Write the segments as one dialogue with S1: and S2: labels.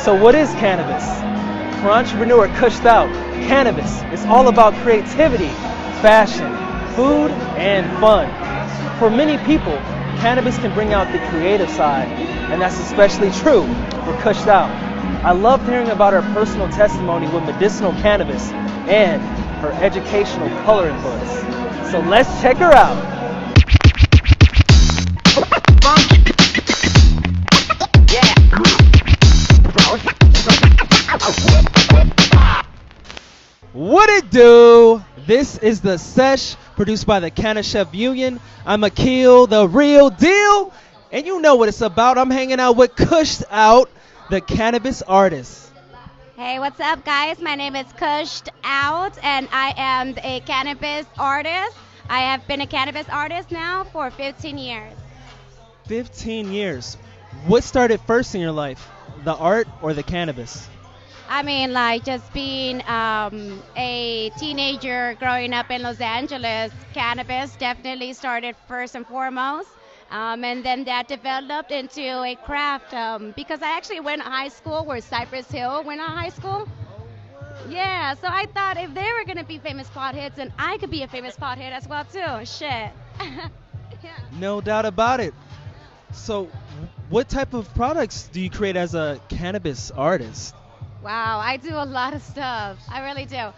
S1: So what is cannabis? For entrepreneur Kushed Out, cannabis is all about creativity, fashion, food, and fun. For many people, cannabis can bring out the creative side, and that's especially true for Kushed Out. I loved hearing about her personal testimony with medicinal cannabis and her educational coloring books. So let's check her out. What it do? This is the Sesh, produced by the Cannabis Chef Union. I'm Akil, the real deal, and you know what it's about. I'm hanging out with Kushed Out, the cannabis artist.
S2: Hey, what's up, guys? My name is Kushed Out, and I am a cannabis artist. I have been a cannabis artist now for 15 years.
S1: 15 years. What started first in your life, the art or the cannabis?
S2: I mean, like, just being a teenager growing up in Los Angeles, cannabis definitely started first and foremost. And then that developed into a craft because I actually went to high school where Cypress Hill went to high school. Yeah, so I thought if they were going to be famous potheads, then I could be a famous pothead as well, too. Shit. Yeah.
S1: No doubt about it. So what type of products do you create as a cannabis artist?
S2: Wow, I do a lot of stuff. I really do.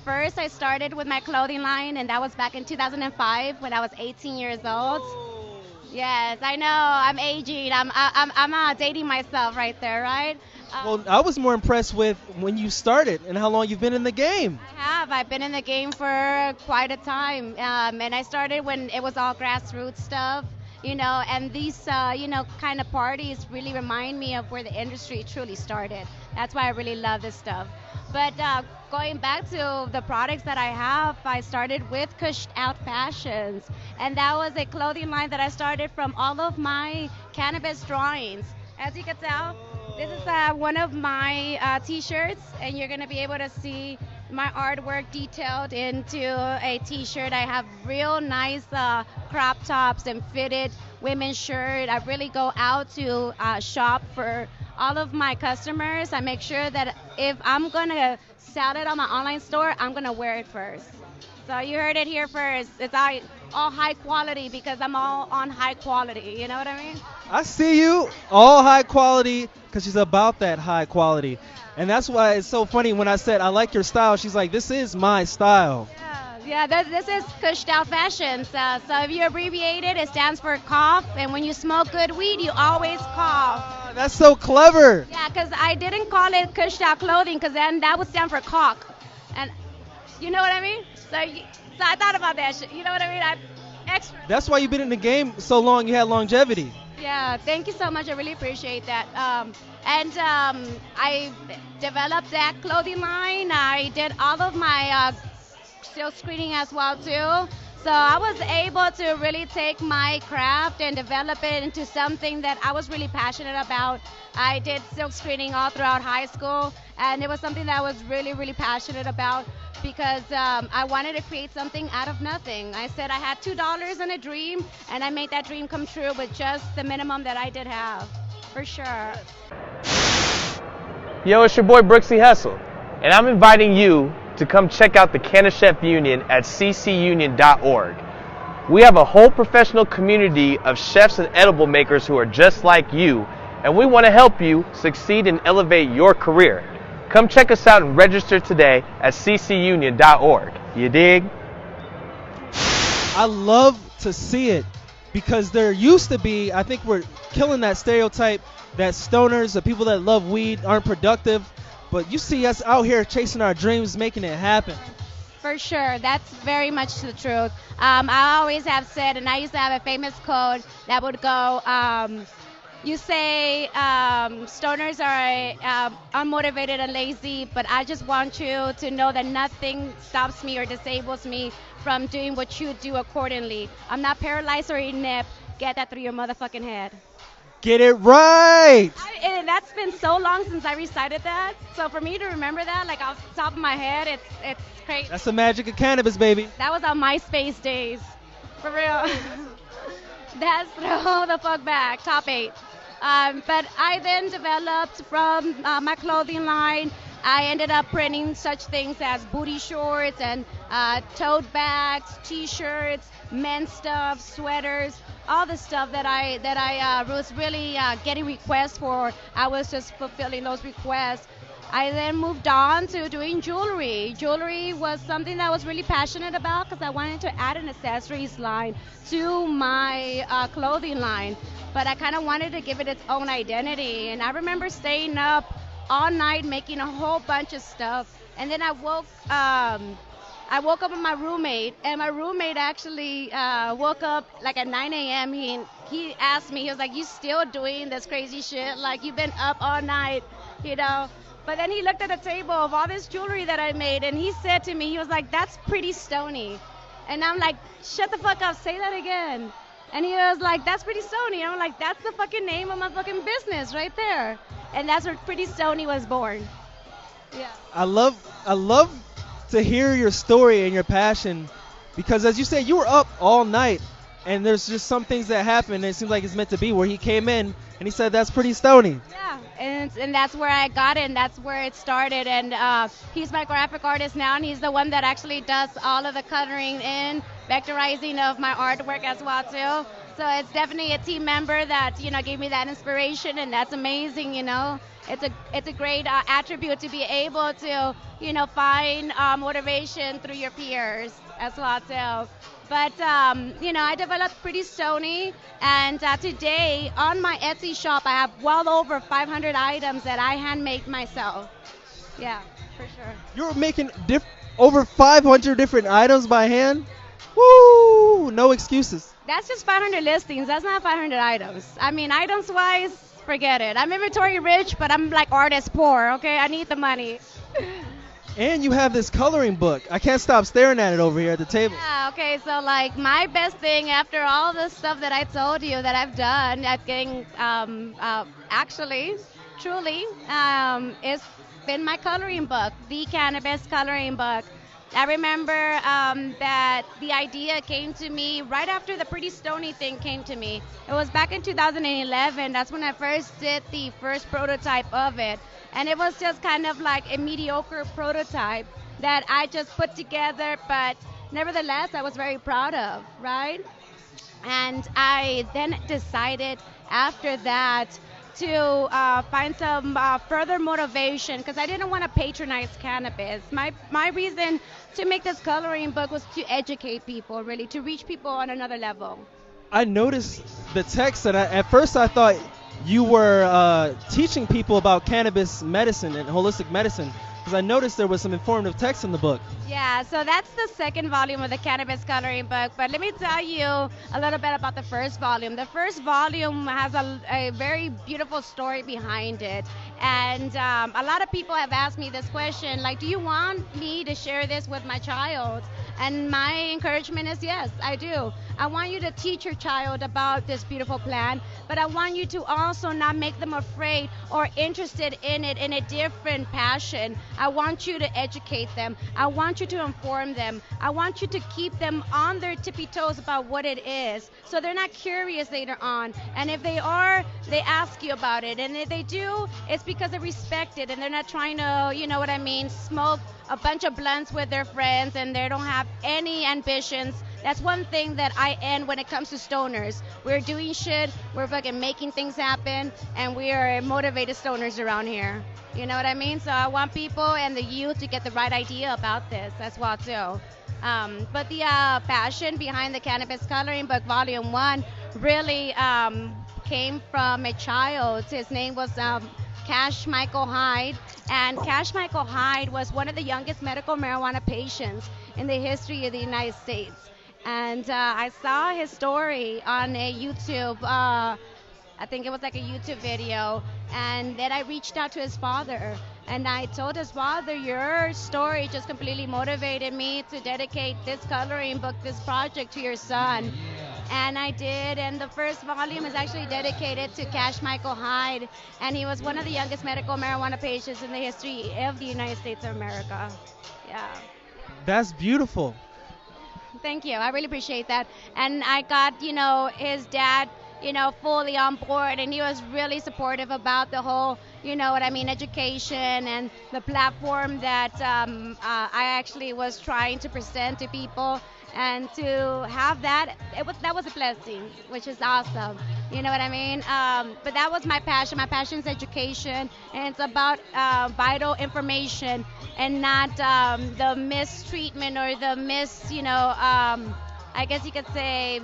S2: First, I started with my clothing line, and that was back in 2005 when I was 18 years old. Yes, I know. I'm aging. I'm dating myself right there, right?
S1: Well, I was more impressed with when you started and how long you've been in the game.
S2: I've been in the game for quite a time, and I started when it was all grassroots stuff. And these, kind of parties really remind me of where the industry truly started. That's why I really love this stuff. But going back to the products that I have, I started with Kushed Out Fashions. And that was a clothing line that I started from all of my cannabis drawings. As you can tell, this is one of my t-shirts, and you're going to be able to see my artwork detailed into a t-shirt. I have real nice crop tops and fitted women's shirt. I really go out to shop for all of my customers. I make sure that if I'm going to sell it on my online store, I'm going to wear it first. So you heard it here first. It's all high quality because I'm all on high quality. You know what I mean?
S1: I see you. All high quality because she's about that high quality. And that's why it's so funny when I said, I like your style. She's like, this is my style.
S2: Yeah, this is Kushed Out Fashions. So if you abbreviate it, it stands for cough. And when you smoke good weed, you always cough.
S1: That's so clever.
S2: Yeah, because I didn't call it Kushed Out Clothing because then that would stand for cock. And you know what I mean? So I thought about that shit. You know what I mean? Extra.
S1: That's why you've been in the game so long. You had longevity.
S2: Yeah, thank you so much. I really appreciate that. I developed that clothing line. I did all of my silk screening as well too. So I was able to really take my craft and develop it into something that I was really passionate about. I did silk screening all throughout high school, and it was something that I was really, really passionate about because I wanted to create something out of nothing. I said I had $2 and a dream, and I made that dream come true with just the minimum that I did have, for sure.
S3: Yo, it's your boy Brooksy Hessel, and I'm inviting you to come check out the Cannabis Chef Union at ccunion.org. We have a whole professional community of chefs and edible makers who are just like you, and we want to help you succeed and elevate your career. Come check us out and register today at ccunion.org. You dig?
S1: I love to see it because there used to be, I think we're killing that stereotype that stoners, the people that love weed, aren't productive. But you see us out here chasing our dreams, making it happen.
S2: For sure. That's very much the truth. I always have said, and I used to have a famous quote that would go, you say stoners are unmotivated and lazy, but I just want you to know that nothing stops me or disables me from doing what you do accordingly. I'm not paralyzed or inept. Get that through your motherfucking head.
S1: Get it right.
S2: And that's been so long since I recited that. So for me to remember that, like off the top of my head, it's crazy.
S1: That's the magic of cannabis, baby.
S2: That was on MySpace days. For real. That's throw the fuck back. Top 8. But I then developed from my clothing line. I ended up printing such things as booty shorts and tote bags, T-shirts, men's stuff, sweaters, all the stuff that I was really getting requests for. I was just fulfilling those requests. I then moved on to doing jewelry. Jewelry was something that I was really passionate about because I wanted to add an accessories line to my clothing line, but I kind of wanted to give it its own identity. And I remember staying up all night making a whole bunch of stuff, and then I woke up with my roommate, and my roommate actually woke up like at 9 a.m. He asked me, he was like, "You still doing this crazy shit? Like you've been up all night, you know?" But then he looked at the table of all this jewelry that I made, and he said to me, he was like, "That's pretty stony." And I'm like, "Shut the fuck up, say that again." And he was like, "That's pretty stony." And I'm like, "That's the fucking name of my fucking business right there." And that's where Pretty Stony was born. Yeah.
S1: I love to hear your story and your passion, because as you said, you were up all night, and there's just some things that happen, and it seems like it's meant to be, where he came in and he said, "That's pretty stony."
S2: Yeah, and that's where I got it, and that's where it started. And he's my graphic artist now, and he's the one that actually does all of the coloring and vectorizing of my artwork as well too. So it's definitely a team member that gave me that inspiration, and that's amazing. It's a great attribute to be able to find motivation through your peers as well too. But I developed Pretty Stony, and today on my Etsy shop I have well over 500 items that I handmade myself. Yeah, for sure.
S1: You're making over 500 different items by hand? Woo! No excuses.
S2: That's just 500 listings. That's not 500 items. I mean, items wise, forget it. I'm inventory rich, but I'm like artist poor, okay? I need the money.
S1: And you have this coloring book. I can't stop staring at it over here at the table.
S2: Yeah, okay, so like my best thing after all the stuff that I told you that I've done, I think actually, truly, it's been my coloring book, the Cannabis coloring book. I remember that the idea came to me right after the Pretty Stony thing came to me. It was back in 2011. That's when I first did the first prototype of it. And it was just kind of like a mediocre prototype that I just put together, but nevertheless, I was very proud of, right? And I then decided after that to find some further motivation, because I didn't want to patronize cannabis. My reason to make this coloring book was to educate people, really, to reach people on another level.
S1: I noticed the text, and at first I thought you were teaching people about cannabis medicine and holistic medicine, because I noticed there was some informative text in the book.
S2: Yeah, so that's the second volume of the Cannabis coloring book, but let me tell you a little bit about the first volume. The first volume has a very beautiful story behind it, and a lot of people have asked me this question, like, do you want me to share this with my child? And my encouragement is yes, I do. I want you to teach your child about this beautiful plant, but I want you to also not make them afraid or interested in it in a different passion. I want you to educate them. I want you to inform them. I want you to keep them on their tippy toes about what it is, so they're not curious later on. And if they are, they ask you about it. And if they do, it's because they respect it and they're not trying to, you know what I mean, smoke a bunch of blunts with their friends and they don't have any ambitions. That's one thing that I end when it comes to stoners. We're doing shit, we're fucking making things happen, and we are motivated stoners around here. You know what I mean? So I want people and the youth to get the right idea about this as well too. But the passion behind the Cannabis Coloring Book Volume 1 really came from a child. His name was Cash Michael Hyde, and Cash Michael Hyde was one of the youngest medical marijuana patients in the history of the United States. And I saw his story on a YouTube, I think it was like a YouTube video, and then I reached out to his father, and I told his father, your story just completely motivated me to dedicate this coloring book, this project to your son. And I did, and the first volume is actually dedicated to Cash Michael Hyde, and he was one of the youngest medical marijuana patients in the history of the United States of America. Yeah.
S1: That's beautiful.
S2: Thank you. I really appreciate that. And I got, his dad fully on board, and he was really supportive about the whole, education and the platform that I actually was trying to present to people, and to have that, that was a blessing, which is awesome. You know what I mean? But that was my passion. My passion is education, and it's about vital information, and not the mistreatment or the I guess you could say,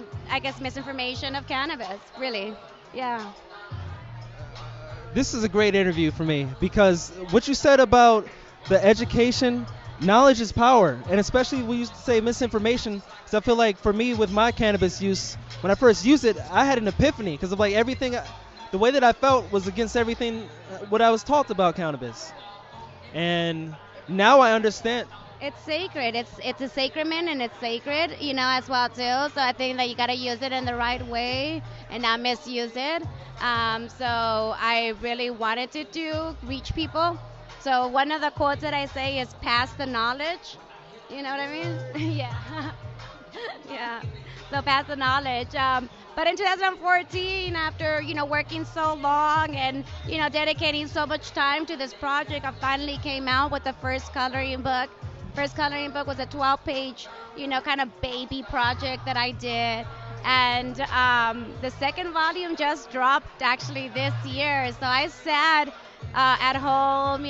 S2: misinformation of cannabis, really. Yeah.
S1: This is a great interview for me because what you said about the education, knowledge is power, and especially we used to say misinformation. So I feel like for me with my cannabis use, when I first used it, I had an epiphany because of like everything, the way that I felt was against everything what I was taught about cannabis, and now I understand.
S2: It's sacred. It's a sacrament, and it's sacred, as well too. So I think that you gotta use it in the right way and not misuse it. So I really wanted to reach people. So one of the quotes that I say is "pass the knowledge." You know what I mean? Yeah. Yeah. So pass the knowledge. But in 2014, after working so long and dedicating so much time to this project, I finally came out with the first coloring book. First coloring book was a 12-page, kind of baby project that I did. And the second volume just dropped actually this year. So I sat at home,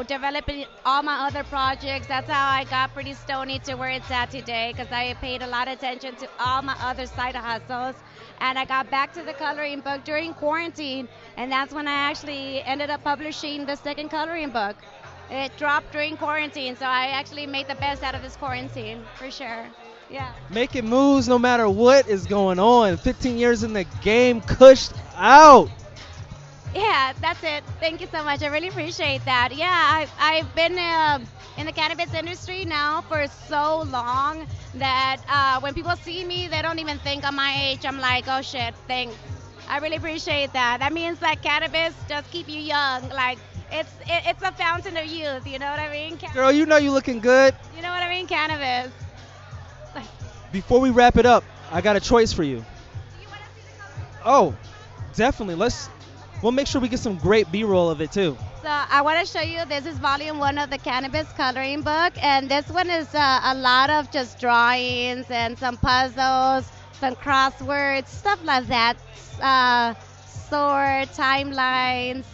S2: developing all my other projects. That's how I got Pretty Stony to where it's at today, because I paid a lot of attention to all my other side hustles. And I got back to the coloring book during quarantine. And that's when I actually ended up publishing the second coloring book. It dropped during quarantine, so I actually made the best out of this quarantine, for sure. Yeah.
S1: Making moves no matter what is going on. 15 years in the game, cushed out.
S2: Yeah, that's it. Thank you so much. I really appreciate that. Yeah, I've been in the cannabis industry now for so long that when people see me, they don't even think I'm my age. I'm like, oh shit, thanks. I really appreciate that. That means that cannabis just keep you young. Like, it's a fountain of youth, you know what I mean?
S1: Girl, you know you looking good.
S2: You know what I mean? Cannabis.
S1: Before we wrap it up, I got a choice for you. Oh, definitely. We'll make sure we get some great B-roll of it too.
S2: So I want to show you, this is volume 1 of the Cannabis coloring book, and this one is a lot of just drawings and some puzzles, some crosswords, stuff like that, sword, timelines,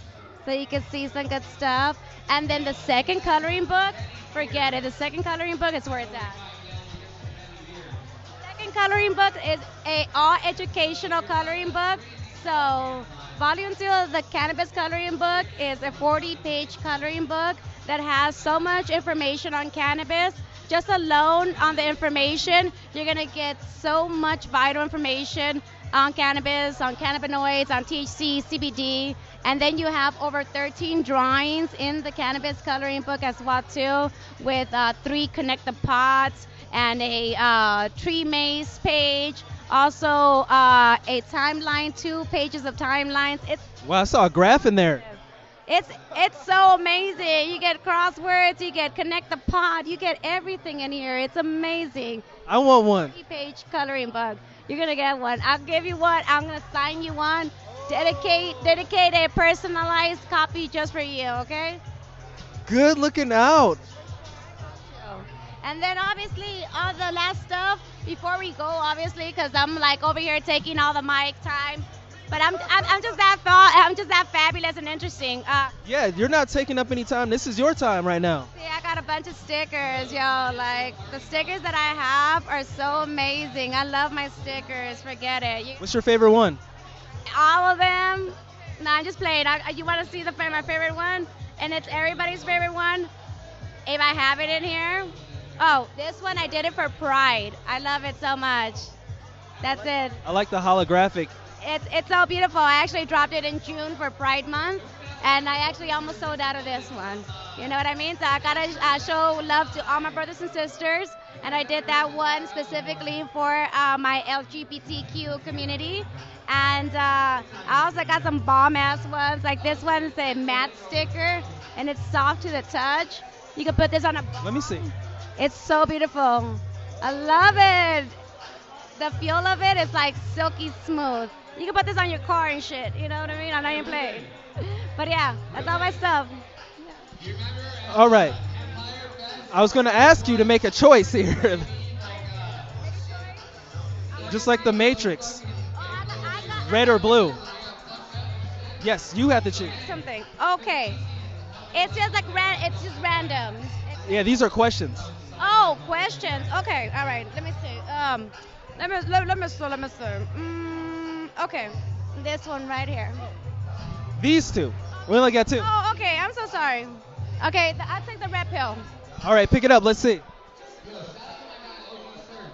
S2: so you can see some good stuff. And then the second coloring book, forget it. The second coloring book is where it's at. Second coloring book is a all educational coloring book. So volume 2 of the Cannabis coloring book is a 40-page coloring book that has so much information on cannabis. Just alone on the information, you're gonna get so much vital information on cannabis, on cannabinoids, on THC, CBD, and then you have over 13 drawings in the Cannabis coloring book as well too, with 3 connected pots and a tree maze page. Also a timeline, 2 pages of timelines.
S1: Wow, I saw a graph in there.
S2: It's so amazing. You get crosswords, you get connect the pot, you get everything in here. It's amazing.
S1: I want one.
S2: 3-page coloring book. You're gonna get one. I'll give you one. I'm gonna sign you one. Dedicate a personalized copy just for you. Okay.
S1: Good looking out.
S2: And then obviously all the last stuff before we go, obviously, because I'm like over here taking all the mic time. But I'm just that fabulous and interesting.
S1: Yeah, you're not taking up any time. This is your time right now.
S2: See, I got a bunch of stickers, yo. Like, the stickers that I have are so amazing. I love my stickers. Forget it.
S1: What's your favorite one?
S2: All of them. No, I'm just playing. You want to see my favorite one? And it's everybody's favorite one. If I have it in here. Oh, this one I did it for Pride. I love it so much. That's it.
S1: I like the holographic.
S2: It's so beautiful. I actually dropped it in June for Pride Month, and I actually almost sold out of this one. You know what I mean? So I gotta show love to all my brothers and sisters, and I did that one specifically for my LGBTQ community. And I also got some bomb-ass ones. Like this one is a matte sticker, and it's soft to the touch. You can put this on a...
S1: Let me see.
S2: It's so beautiful. I love it. The feel of it is like silky smooth. You can put this on your car and shit. You know what I mean? I'm not even playing. But yeah, that's all my stuff.
S1: All right. I was going to ask you to make a choice here. Just like the Matrix. Red or blue? Yes, you have to choose.
S2: Something. Okay. It's just like it's just random.
S1: Yeah, these are questions.
S2: Oh, questions. Okay. All right. Let me see. Let me see. Okay. This one right here.
S1: These two. We only got two.
S2: Oh, okay. I'm so sorry. Okay, I'll take the red pill.
S1: All right, pick it up. Let's see.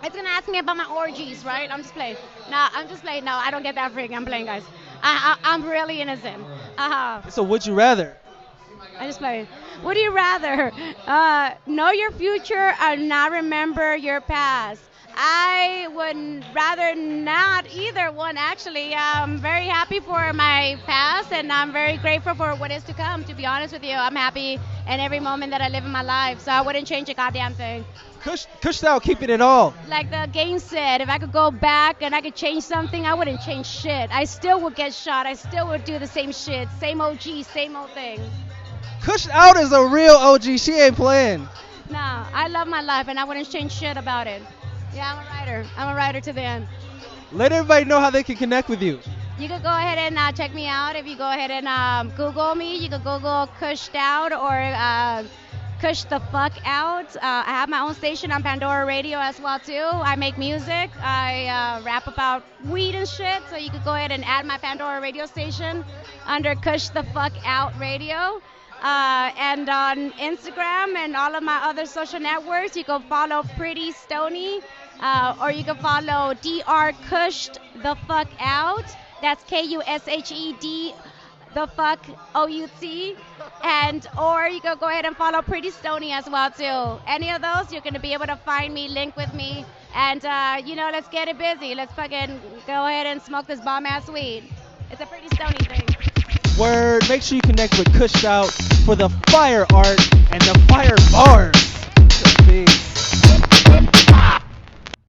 S2: It's gonna ask me about my orgies, right? I'm just playing. No, I'm just playing. No, I don't get that freaking. I'm playing, guys. I'm really innocent.
S1: So would you rather?
S2: I just play. Would you rather know your future or not remember your past? I would rather not either one, actually. I'm very happy for my past, and I'm very grateful for what is to come, to be honest with you. I'm happy in every moment that I live in my life, so I wouldn't change a goddamn thing.
S1: Kush style, keeping it all.
S2: Like the game said, if I could go back and I could change something, I wouldn't change shit. I still would get shot. I still would do the same shit. Same OG, same old thing.
S1: Kush out is a real OG. She ain't playing.
S2: Nah, I love my life, and I wouldn't change shit about it. Yeah, I'm a writer. I'm a writer to the end.
S1: Let everybody know how they can connect with you.
S2: You can go ahead and check me out. If you go ahead and Google me, you can Google Kushed Out or Kush the Fuck Out. I have my own station on Pandora Radio as well, too. I make music. I rap about weed and shit. So you could go ahead and add my Pandora radio station under Kush the Fuck Out Radio. And on Instagram and all of my other social networks, you can follow Pretty Stony, or you can follow Dr. Kushed the Fuck Out. That's KUSHED the Fuck OUT. And or you can go ahead and follow Pretty Stony as well too. Any of those, you're gonna be able to find me, link with me, and let's get it busy. Let's fucking go ahead and smoke this bomb ass weed. It's a Pretty Stony thing.
S1: Word. Make sure you connect with Kush Out for the fire art and the fire bars. Peace.